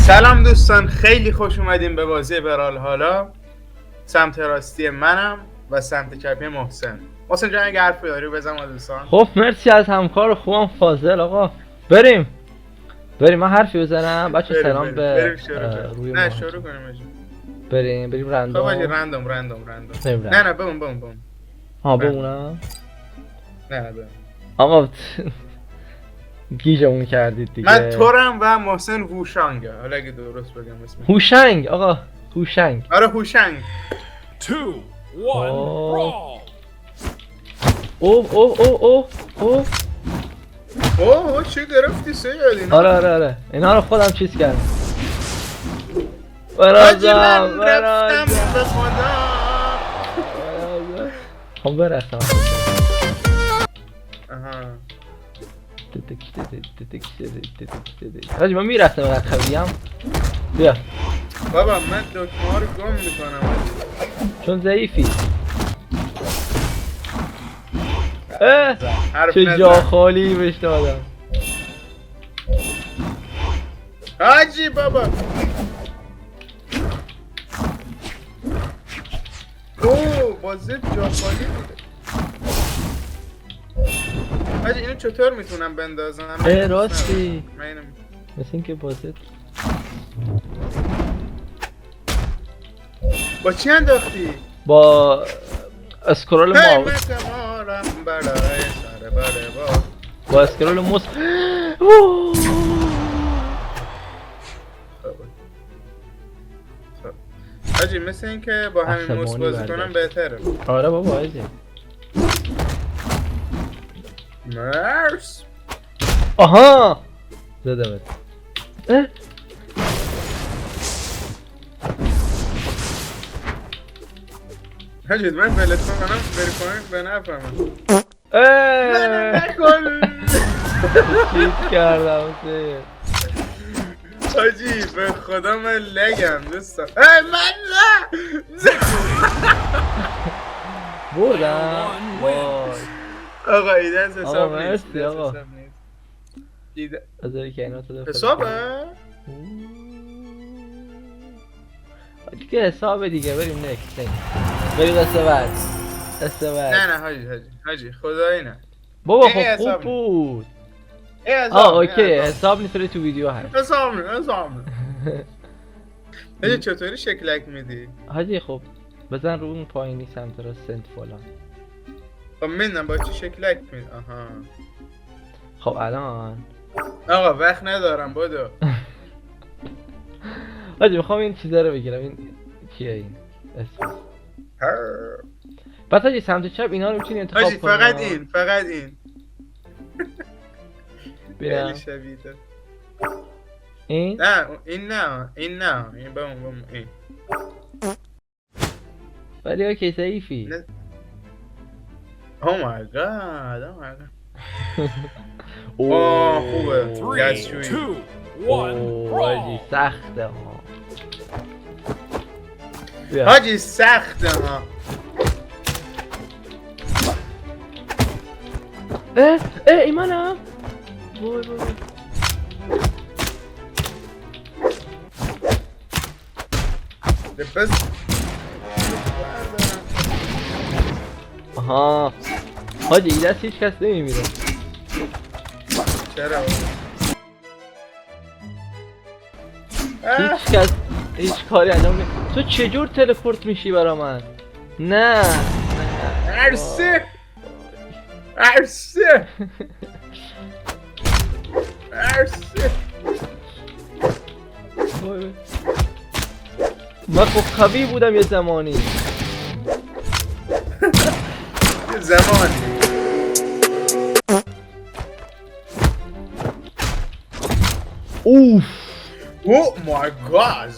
سلام دوستان، خیلی خوش اومدیم به بازی برالحالا. سمت راستی منم و سمت چپی محسن جان اگه حرفی داری بزن دوستان. خب مرسی از همکار خوبم فاضل. آقا بریم من حرفی بزنم بچه. سلام به روی نه شروع کنیم. بریم رندوم. خب رندوم نه بمون ها بمونم. نه بمون آقا گیجمون کردید دیگه. من تورم و محسن هوشانگه. حالا اگه درست بگم اسمش هوشنگ. آقا هوشنگ. آره هوشنگ. 2 1 brawl. اوه چی گرفتی سیاد اینا؟ آره اینا رو خودم چیز کردم. حاجی من رفتم به خدا. خب برسم. حاجی من میرسم اینقدر خویم. بیا بابا من دکمه ها رو گم میکنم چون ضعیفی. چه جا خالی بهش دادم. حاجی بابا اوه بازه جا خالی بوده. حاجی اینو چطور میتونم بندازم؟ راستی مثل اینکه بازه با چی انداختی؟ با اسکرول ماوس. با اسکرول موس. حاجی مثل اینکه با همین موس بازی کنم بهتره. آره بابا حاجی. مرس. آها زدمت. حاجی من ولت کنم بری کنم به نفهمم. نکن چیز کردم سه. حاجی به خدا من لگم دوستان. من نه بردم. آقا ایده از حساب نیست. آقا ایده که اینا تو حسابه؟ دیگه حسابه دیگه. بریم نکست. بریم دسته بعد. نه حاجی خدایی نه بابا. خب خوب بود. اوکی حساب نیست تو ویدیو هست. حساب حاجی چطوری شکلک میدی؟ حاجی خب بزن رو اون پایینی سمت راست سنت فلان. خب منم با چی شکلک میدی؟ آها خب الان آقا وقت ندارم بدو. حاجی میخوام این چیزا رو بگیرم. این چیه این اسم؟ بعد حاجی سمت چپ اینا رو میتونی انتخاب کنی. فقط این بیا شبیه این؟ نه این بمون این. ولی اوکی ضعیفی. او مای گاد خوبه. 3 2 1 حاجی brawl. سخته ها. حاجی سخته ها. ایمانم. وای بس. آها حاجی این دست هیچ کس نمیمیره. چرا؟ هیچ کس هیچ کاری انجام نمیده. تو چجور تلپورت میشی برا من؟ نه عرصه من خب قوی بودم یه زمانی. اوف او مای گاد.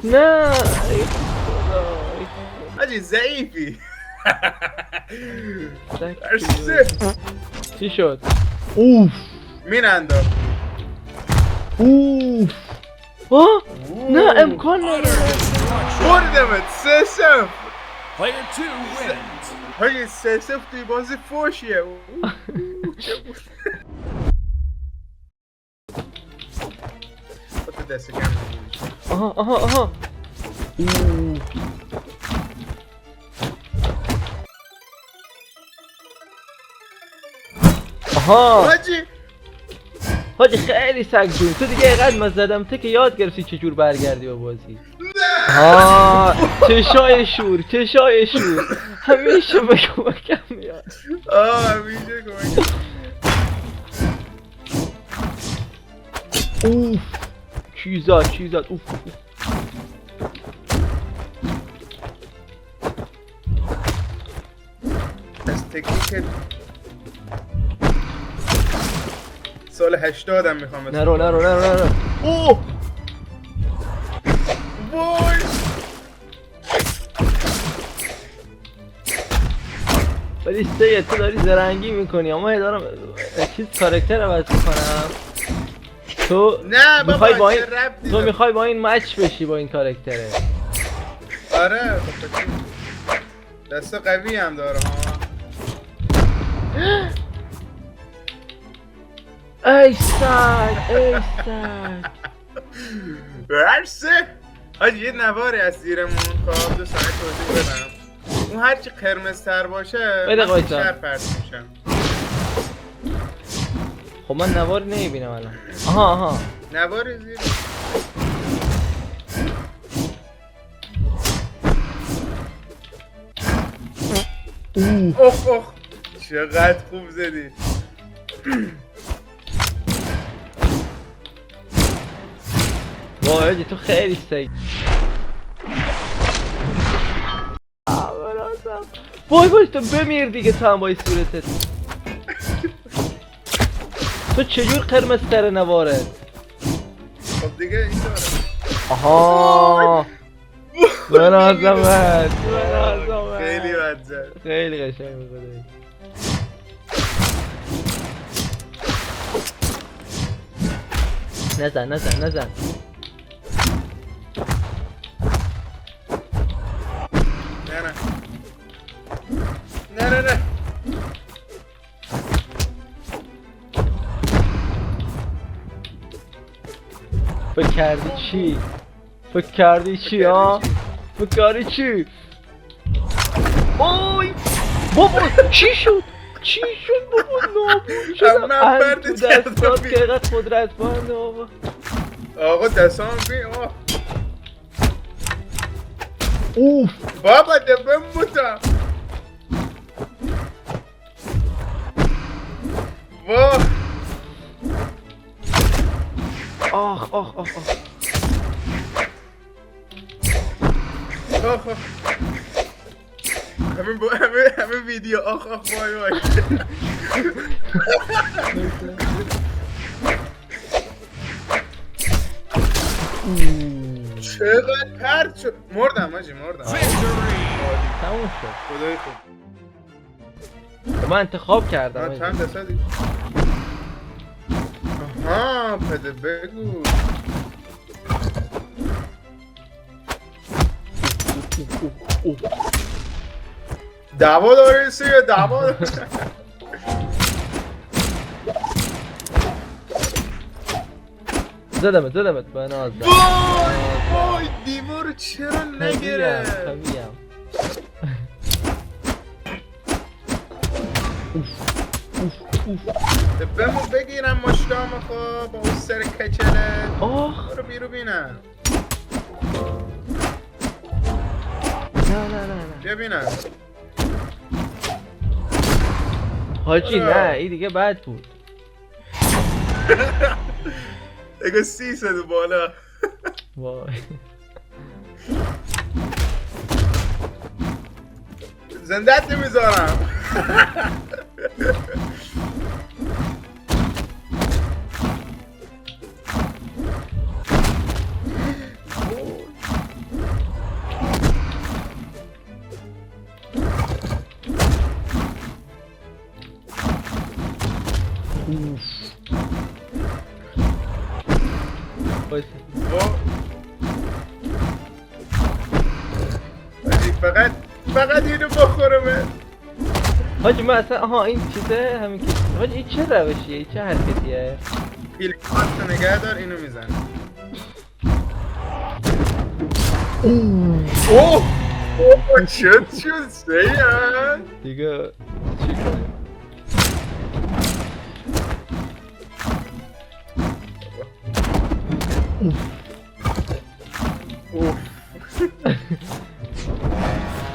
نه حاجی ضعیفی. چی شد؟ اوف میرندم. اوف ها؟ نه امکان نداره. بردمت 3-0. Player 2 wins. حاجی 3-0 توی بازی فوشیه. چه بود؟ خودت دست کم میگیری. آها آها آها. اوف. آها حاجی خیلی سگ جون. تو دیگه اینقدر من زدم تو که یاد گرفتی چجور برگردی با بازی. ها چشای شور چشای شور همیشه به کمکم میاد. همیشه کمکم. اوف چیزاد اوف. از تکنیک سال 80 هم میخوام. نرو اوه وای ولی سید تو داری زرنگی میکنی اما دارم چیز کاراکتر عوض میکنم. تو نه بابا میخوای با این چه ربطی تو داره؟ میخوای با این مچ بشی با این کاراکتره. آره دست قوی هم داره ها. ای سگ برسه آجی یه نواری از زیرمون کار دو ساعت توضیح بدم. اون هرچی قرمز تر باشه بده من قایسا. بیشتر پرت میشم. خب من نواری نمیبینم الان. آها نواری زیر اوه چقدر خوب زدی. وای تو خیلی سگ. وای تو بمیر دیگه تو هم با این صورتت. تو چجور قرمز تر نواره؟ خب دیگه این داره. آها منازمت خیلی بد زد. خیلی قشنگ میکنه. نزن نه فکر کردی چی ها؟ فکر کردی چی؟ اوی بابا چی شد بابا نابود شدم. من برد تو کردم دستات بی. که اینقدر قدرتمنده آقا دستام بی اوف بابا دبم موتا واه آخ همه ویدیو آخ وای چقدر پرت شد. مردم تموم شد. خدای خوب من انتخاب کردم. من چند دستی آها پده بگو. دعوا داری سیه دعوا زدمت به ناز. وای دیوار چرا نگیره. طبیعیم بمو بگیرم مشکام خب با اون سر کچله. آخ برو بیرو بینم. نه بیا بینم حاجی نه این دیگه بد بود. دیگه 300 بالا. وای زندت نمیذارم. وایسا. فقط اینو بخورمه. حاجی من اصلا آها این چیزه همین که حاجی این چه روشیه این چه حرکتیه پیل کارت نگه دار اینو میزنه. اوه شد سیان دیگه چی کنیم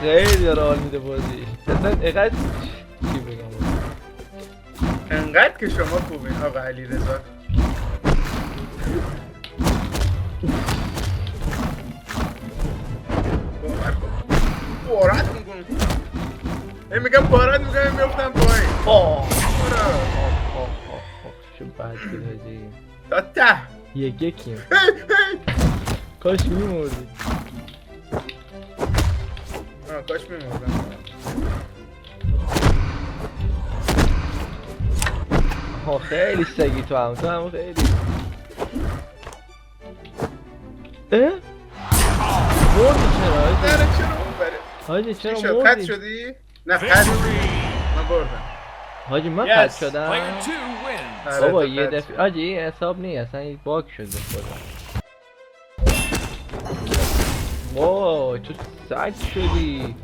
خیلی داره حال میده بازی اصلا اقدر چی بگم انقدر که شما خوبین آقا علی رضا. بارت میکنم میگم بارت میکنم میفتم پایین. چه بد بود حاجی تا ته یکیم کاش میمردی کاش میمردم. خیلی سگی تو هم خیلی مردی چرا حاجی چرا خط مردی شدی؟ نه خط من بردم حاجی من خط Player شدم 2 wins. بابا یه دفعه حاجی این حساب نیست اصلا این باگ شده خدا وای تو سگ شدی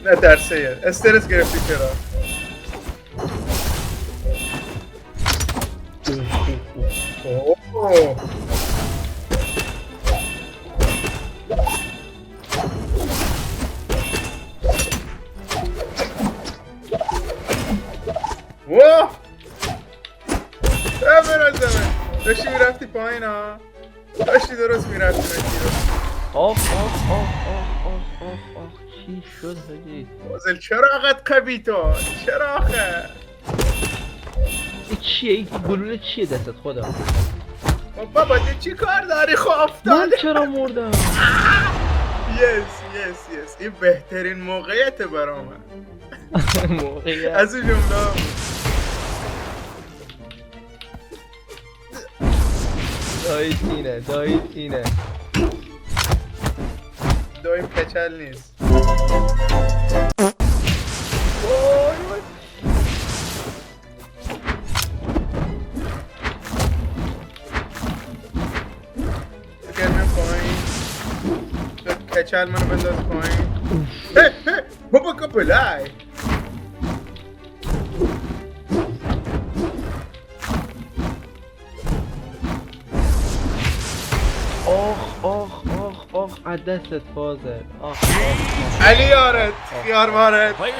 نه درسه استرس گرفتی چرا؟ اوه واه برازمه داشتی میرفتی پایین ها داشتی درست میرفتی مکیرو. آخ چی شد حاجی بازل چرا اقد قوی تو؟ چرا آخه؟ این چیه این گلوله چیه دستت خدا بابا دی چی کار داری خب من افتاده؟ چرا مردم یس این بهترین موقعیت برام موقعیت از اون جمله دایید اینه دایم کچل نیست. بگردم پایین کچل منو بنداز پایین. بابا کپلای آخ از دستت فازه علی یارت خیار مارت Player